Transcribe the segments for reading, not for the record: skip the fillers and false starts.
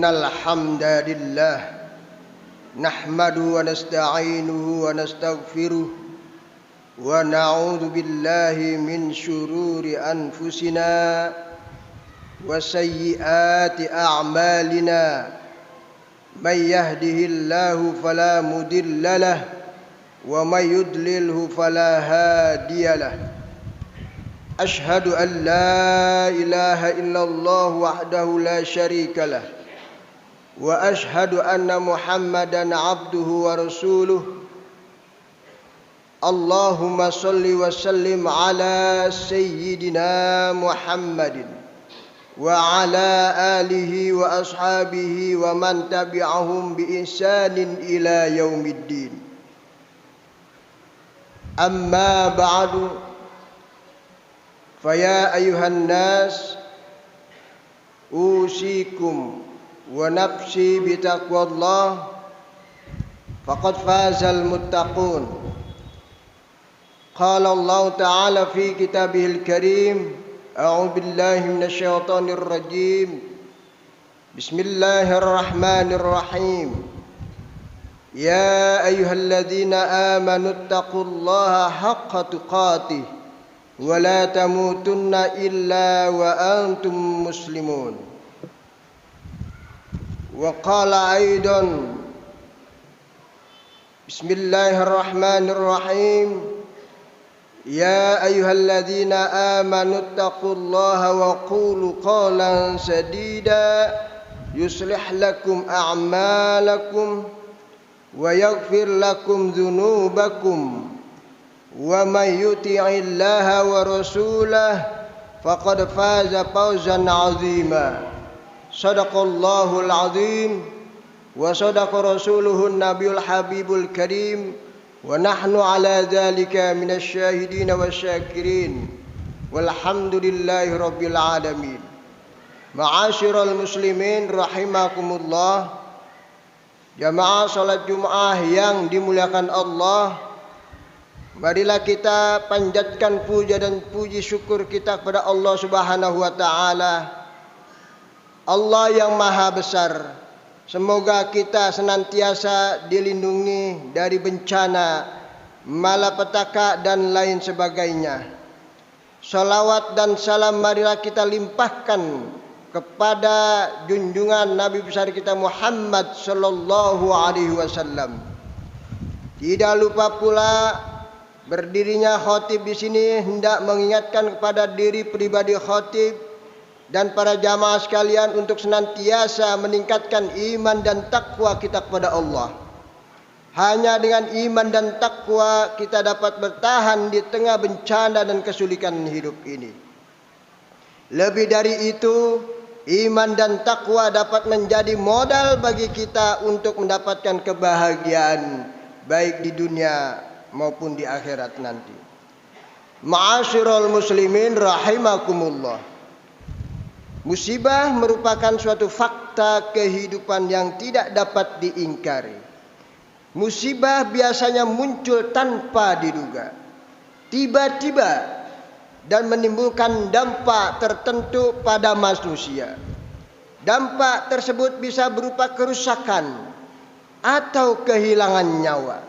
Innal hamdalillah nahmaduhu wa nasta'inuhu wa nastaghfiruh wa na'udzu billahi min syururi anfusina wa sayyiati a'malina. May yahdihillahu fala mudhillalah wa may yudlilhu fala hadiyalah. Ashhadu an la ilaha illallah wahdahu la syarika lah wa ashhadu anna Muhammadan abduhu wa rasuluh. Allahumma salli wa sallim ala sayyidina Muhammadin wa ala alihi wa ashabihi wa man tabi'ahum bi ihsanin ila yaumiddin. Amma ba'du. Faya ayuhan nas usikum wa nafsi bitaqwallah faqad fazal muttaqun. Qala Allah ta'ala fi kitabihil karim, a'udzu billahi minasyaitonir rajim. Bismillahirrahmanirrahim. Ya ayyuhalladzina amanu taqullaha haqqa tuqatih wa la tamutunna illa wa antum muslimun. Wa qala aidan, Bismillahirrahmanirrahim. Ya ayyuhalladzina amanu taqullaha wa qulu qawlan sadida yuslih lakum a'malakum wa yaghfir lakum dhunubakum. Wa may yuti'illaha wa rasulahu faqad faza fawzan 'azima. Shadaqallahul 'azim wa shadaqa rasuluhun nabiyul habibul karim wa nahnu 'ala dzalika minasy syahidin wasyakirin walhamdulillahi rabbil alamin. Ma'asyiral muslimin rahimakumullah. Jamaah salat Jumat yang dimuliakan Allah, marilah kita panjatkan puja dan puji syukur kita kepada Allah Subhanahu wa taala. Allah yang Maha Besar. Semoga kita senantiasa dilindungi dari bencana, malapetaka dan lain sebagainya. Salawat dan salam marilah kita limpahkan kepada junjungan Nabi besar kita Muhammad sallallahu alaihi wasallam. Tidak lupa pula berdirinya khatib di sini hendak mengingatkan kepada diri pribadi khatib dan para jamaah sekalian untuk senantiasa meningkatkan iman dan takwa kita kepada Allah. Hanya dengan iman dan takwa kita dapat bertahan di tengah bencana dan kesulitan hidup ini. Lebih dari itu, iman dan takwa dapat menjadi modal bagi kita untuk mendapatkan kebahagiaan baik di dunia maupun di akhirat nanti. Ma'asyiral muslimin rahimakumullah. Musibah merupakan suatu fakta kehidupan yang tidak dapat diingkari. Musibah biasanya muncul tanpa diduga, tiba-tiba, dan menimbulkan dampak tertentu pada manusia. Dampak tersebut bisa berupa kerusakan atau kehilangan nyawa,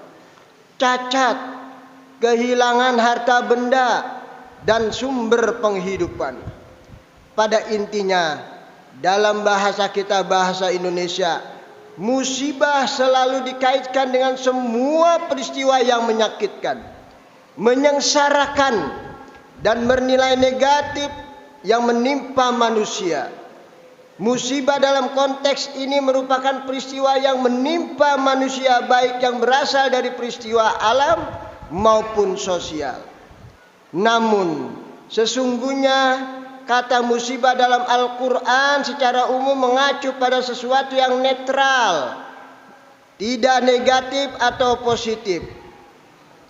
cacat, kehilangan harta benda, dan sumber penghidupan. Pada intinya, dalam bahasa kita, bahasa Indonesia, musibah selalu dikaitkan dengan semua peristiwa yang menyakitkan, menyengsarakan, dan bernilai negatif yang menimpa manusia. Musibah dalam konteks ini merupakan peristiwa yang menimpa manusia, baik yang berasal dari peristiwa alam maupun sosial. Namun sesungguhnya kata musibah dalam Al-Quran secara umum mengacu pada sesuatu yang netral, tidak negatif atau positif.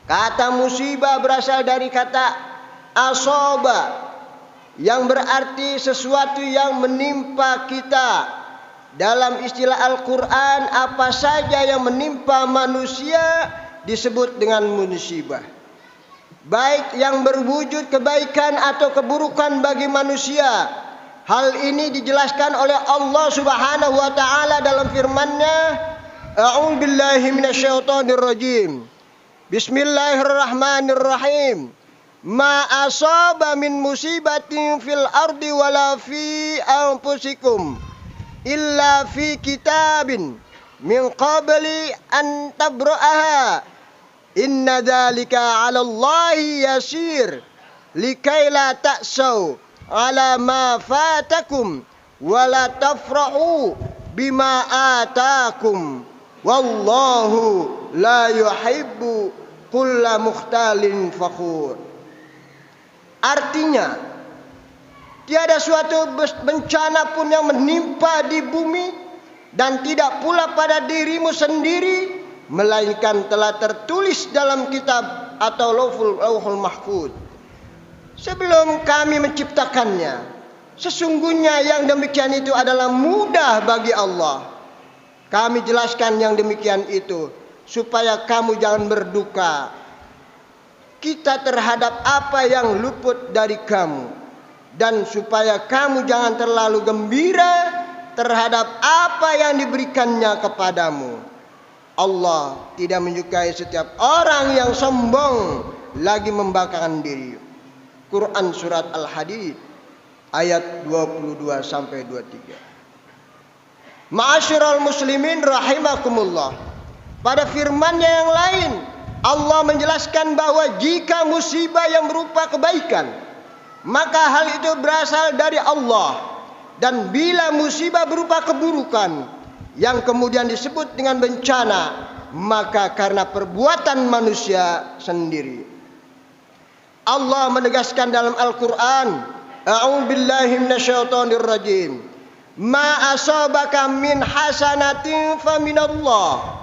Kata musibah berasal dari kata asoba, yang berarti sesuatu yang menimpa kita. Dalam istilah Al-Quran, apa saja yang menimpa manusia disebut dengan musibah, baik yang berwujud kebaikan atau keburukan bagi manusia. Hal ini dijelaskan oleh Allah Subhanahu wa taala dalam firman-Nya, A'udzubillahi minasyaitonirrajim. Bismillahirrahmanirrahim. Ma asaba min musibatin fil ardi wala fi anfusikum illa fi kitabin min qabli an tabra'aha. Inna dzalika 'ala Allahi yasir likai la ta'sau 'ala ma fatakum wa la tafrahu bima atakum wallahu la yuhibbu kulla mukhtalin fakhur. Artinya, tiada suatu bencana pun yang menimpa di bumi dan tidak pula pada dirimu sendiri melainkan telah tertulis dalam kitab atau lauhul mahfuz sebelum kami menciptakannya. Sesungguhnya yang demikian itu adalah mudah bagi Allah. Kami jelaskan yang demikian itu supaya kamu jangan berduka kita terhadap apa yang luput dari kamu, dan supaya kamu jangan terlalu gembira terhadap apa yang diberikannya kepadamu. Allah tidak menyukai setiap orang yang sombong lagi membanggakan diri. Quran surat Al-Hadid ayat 22 sampai 23. Ma'asyiral muslimin rahimakumullah. Pada firman-Nya yang lain, Allah menjelaskan bahwa jika musibah yang berupa kebaikan, maka hal itu berasal dari Allah. Dan bila musibah berupa keburukan yang kemudian disebut dengan bencana, maka karena perbuatan manusia sendiri. Allah menegaskan dalam Al-Quran, A'udzubillahi minasyaitonirrajim. Ma asabaka min hasanatin faminallah,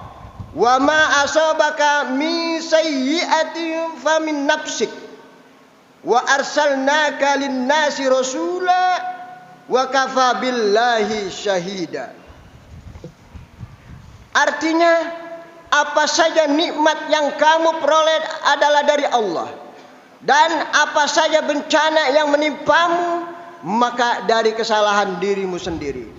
wa ma asabaka min sayyi'atin famin nafsik, wa arsalnaka linnasi rasula wa kafa billahi syahida. Artinya, apa saja nikmat yang kamu peroleh adalah dari Allah, dan apa saja bencana yang menimpamu maka dari kesalahan dirimu sendiri.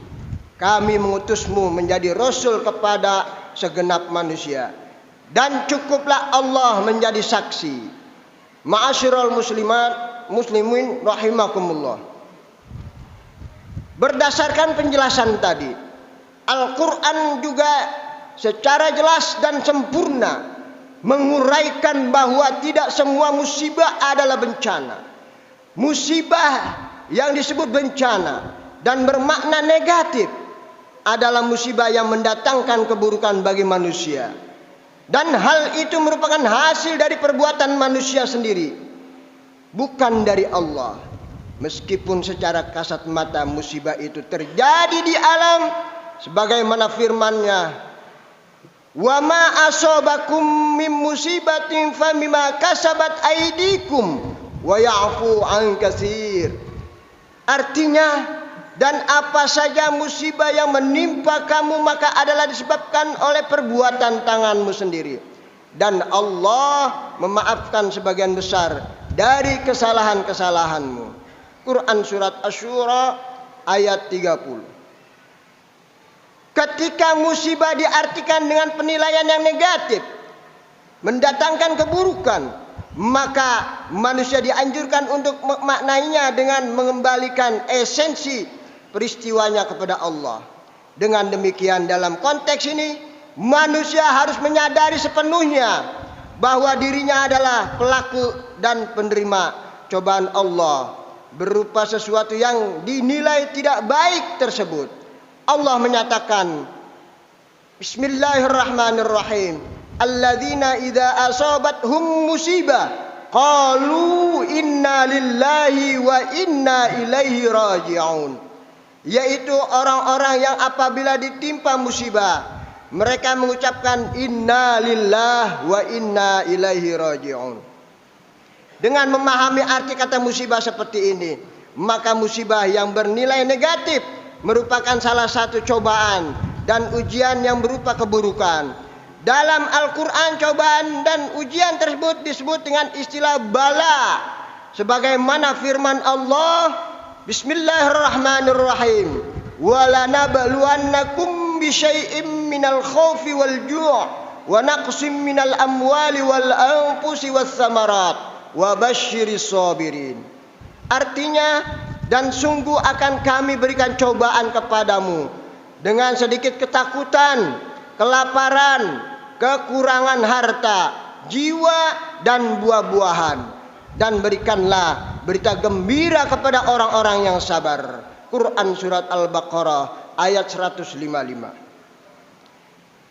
Kami mengutusmu menjadi rasul kepada segenap manusia, dan cukuplah Allah menjadi saksi. Ma'asyiral muslimin rahimakumullah. Berdasarkan penjelasan tadi, Al-Quran juga secara jelas dan sempurna menguraikan bahwa tidak semua musibah adalah bencana. Musibah yang disebut bencana dan bermakna negatif adalah musibah yang mendatangkan keburukan bagi manusia, dan hal itu merupakan hasil dari perbuatan manusia sendiri, bukan dari Allah. Meskipun secara kasat mata musibah itu terjadi di alam, sebagaimana firman-Nya, wa ma asabakum min musibatin famima kasabat aydikum wa ya'fu an katsir. Artinya, dan apa saja musibah yang menimpa kamu maka adalah disebabkan oleh perbuatan tanganmu sendiri, dan Allah memaafkan sebagian besar dari kesalahan-kesalahanmu. Quran surat Asy-Syura ayat 30. Ketika musibah diartikan dengan penilaian yang negatif, mendatangkan keburukan, maka manusia dianjurkan untuk memaknainya dengan mengembalikan esensi peristiwanya kepada Allah. Dengan demikian, dalam konteks ini manusia harus menyadari sepenuhnya bahwa dirinya adalah pelaku dan penerima cobaan Allah berupa sesuatu yang dinilai tidak baik tersebut. Allah menyatakan, Bismillahirrahmanirrahim, alladzina idza asabathum musibah qalu inna lillahi wa inna ilaihi raji'un. Yaitu orang-orang yang apabila ditimpa musibah, mereka mengucapkan inna lillahi wa inna ilaihi raji'un. Dengan memahami arti kata musibah seperti ini, maka musibah yang bernilai negatif merupakan salah satu cobaan dan ujian yang berupa keburukan. Dalam Al-Quran, cobaan dan ujian tersebut disebut dengan istilah bala, sebagaimana firman Allah Bismillahirrahmanirrahim. Walanabluwannakum bisyai'im minal khaufi wal ju' wa naqsim minal amwali wal anfusi was samarat wa basyiris sabirin. Artinya, dan sungguh akan kami berikan cobaan kepadamu dengan sedikit ketakutan, kelaparan, kekurangan harta, jiwa dan buah-buahan. Dan berikanlah berita gembira kepada orang-orang yang sabar. Quran surat Al-Baqarah ayat 155.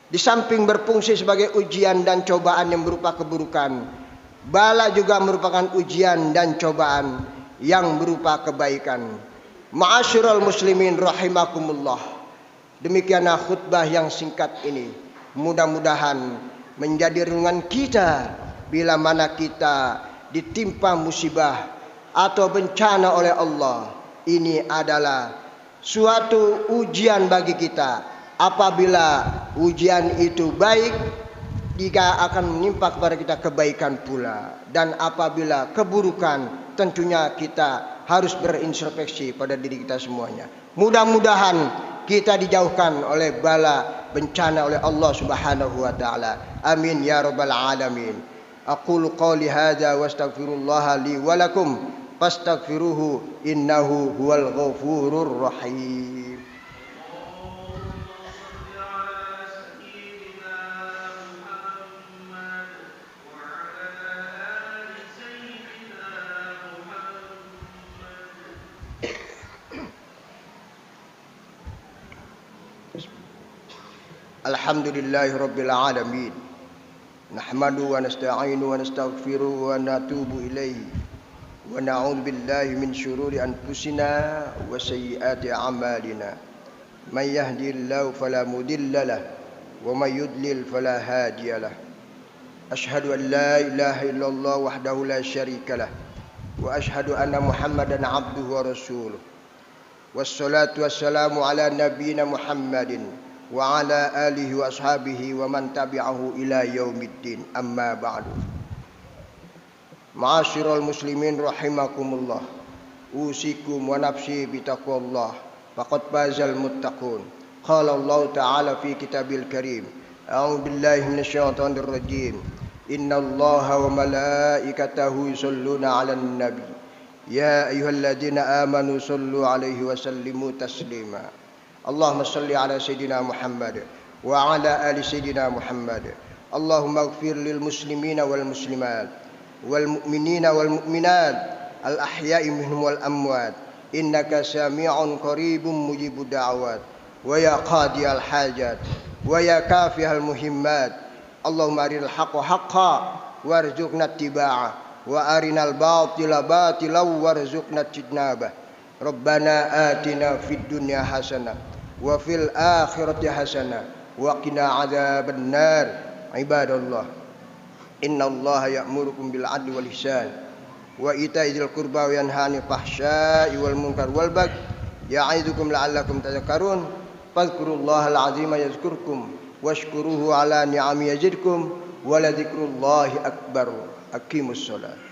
Di samping berfungsi sebagai ujian dan cobaan yang berupa keburukan, bala juga merupakan ujian dan cobaan yang berupa kebaikan. Ma'asyiral muslimin rahimakumullah. Demikianlah khutbah yang singkat ini. Mudah-mudahan menjadi renungan kita bila mana kita ditimpa musibah atau bencana oleh Allah. Ini adalah suatu ujian bagi kita. Apabila ujian itu baik, jika akan menimpa kepada kita kebaikan pula. Dan apabila keburukan, tentunya kita harus berintrospeksi pada diri kita semuanya. Mudah-mudahan kita dijauhkan oleh bala bencana oleh Allah Subhanahu wa taala. Amin ya rabbal alamin. Aqulu qawli hadza wastaghfirullaha li wa lakum fastaghfiruhu innahu huwal ghafurur rahim. Alhamdulillahi rabbil alamin. Nahmadu wa nasta'inu wa nastaghfiru wa natubu ilaihi wa na'udzu billahi min syururi anfusina wa sayyiati a'malina. May yahdihillahu fala mudilla lahu wa may yudlil fala hadiya lahu. Ashhadu an la ilaha illallah wahdahu la syarika lahu wa ashhadu anna Muhammadan 'abduhu wa rasuluh. Wassalatu wassalamu ala nabiyyina Muhammadin wa ala alihi wa ashabihi wa man tabi'ahu ila yaumiddin. Amma ba'du. Ma'asyiral muslimin rahimakumullah. Usikum wa nafsi bitaqwallah. Faqad fazal muttaqun. Qala Allah ta'ala fi kitabil karim. A'udzu billahi minasyaitonir rajim. Innallaha wa malaikatahu yusholluna 'alan nabi. Ya ayyuhalladzina amanu shallu 'alaihi wa sallimu taslima. Allahumma salli ala Sayyidina Muhammad wa ala ali Sayyidina Muhammad. Allahumma ighfir lil muslimina wal muslimat wal mu'minina wal mu'minat al ahya'i minhum wal amwat innaka sami'un qaribun mujibud da'wat wa ya qadiyal hajat wa ya kafihal muhimmat. Allahumma arinal haqqa haqqan warzuqna ittiba'ah wa arinal batila batilan warzuqna ijtinabah. Rabbana atina fid dunya hasanah wa fil akhirati hasanah wa qina adzabannar. Ibadallah, innallaha ya'murukum bil 'adli wal ihsan wa ita'i dzil qurba wa yanha 'anil fahsya'i wal munkar wal baghi ya'idukum la'allakum tadhakkarun. Fadhkurullahal 'azima yadhkurkum washkuruhu 'ala ni'amihi yazidkum wa la dzikrullahi akbar. Aqimus shalah.